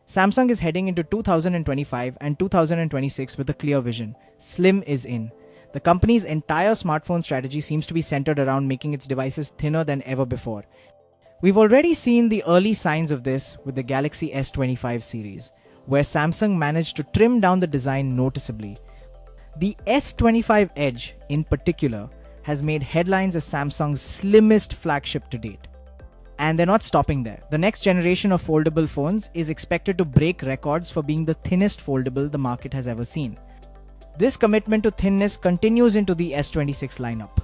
Samsung is heading into 2025 and 2026 with a clear vision. Slim is in. The company's entire smartphone strategy seems to be centered around making its devices thinner than ever before. We've already seen the early signs of this with the Galaxy S25 series, where Samsung managed to trim down the design noticeably. The S25 Edge, in particular, has made headlines as Samsung's slimmest flagship to date. And they're not stopping there. The next generation of foldable phones is expected to break records for being the thinnest foldable the market has ever seen. This commitment to thinness continues into the S26 lineup.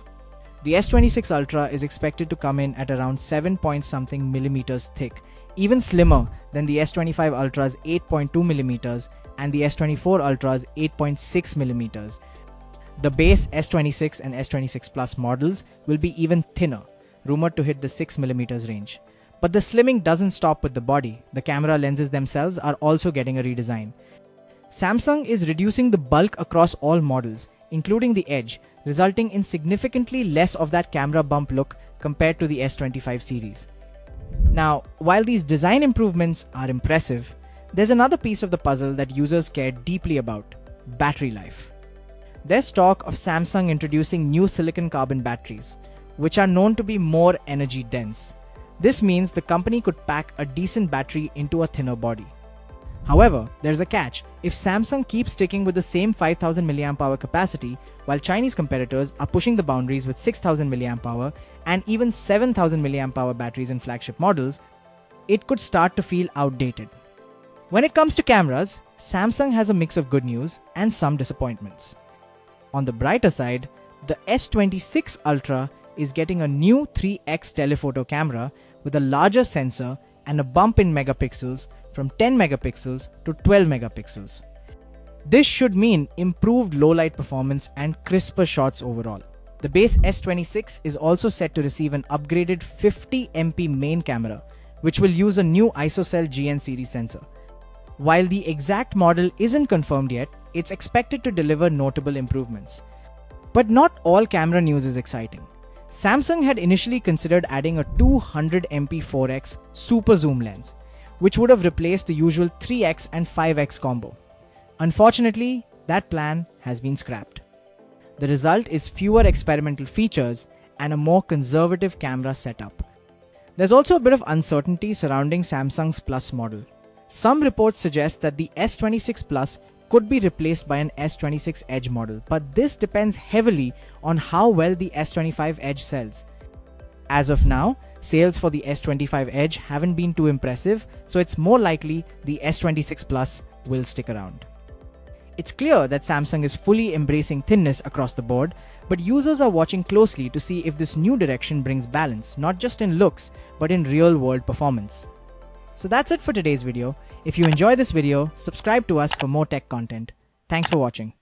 The S26 Ultra is expected to come in at around 7 point something millimeters thick, even slimmer than the S25 Ultra's 8.2 millimeters and the S24 Ultra's 8.6 millimeters. The base S26 and S26 Plus models will be even thinner, rumored to hit the 6 millimeters range. But the slimming doesn't stop with the body. The camera lenses themselves are also getting a redesign. Samsung is reducing the bulk across all models, including the Edge, resulting in significantly less of that camera bump look compared to the S25 series. Now, while these design improvements are impressive, there's another piece of the puzzle that users care deeply about: battery life. There's talk of Samsung introducing new silicon carbon batteries, which are known to be more energy dense. This means the company could pack a decent battery into a thinner body. However, there's a catch. If Samsung keeps sticking with the same 5000 mAh capacity, while Chinese competitors are pushing the boundaries with 6000 mAh and even 7000 mAh batteries in flagship models, it could start to feel outdated. When it comes to cameras, Samsung has a mix of good news and some disappointments. On the brighter side, the S26 Ultra is getting a new 3x telephoto camera with a larger sensor and a bump in megapixels from 10 megapixels to 12 megapixels. This should mean improved low-light performance and crisper shots overall. The base S26 is also set to receive an upgraded 50MP main camera, which will use a new ISOCELL GN series sensor. While the exact model isn't confirmed yet, it's expected to deliver notable improvements. But not all camera news is exciting. Samsung had initially considered adding a 200MP 4x super zoom lens, which would have replaced the usual 3x and 5x combo. Unfortunately, that plan has been scrapped. The result is fewer experimental features and a more conservative camera setup. There's also a bit of uncertainty surrounding Samsung's Plus model. Some reports suggest that the S26 Plus could be replaced by an S26 Edge model, but this depends heavily on how well the S25 Edge sells. As of now, sales for the S25 Edge haven't been too impressive, so it's more likely the S26 Plus will stick around. It's clear that Samsung is fully embracing thinness across the board, but users are watching closely to see if this new direction brings balance, not just in looks, but in real-world performance. So that's it for today's video. If you enjoy this video, subscribe to us for more tech content. Thanks for watching.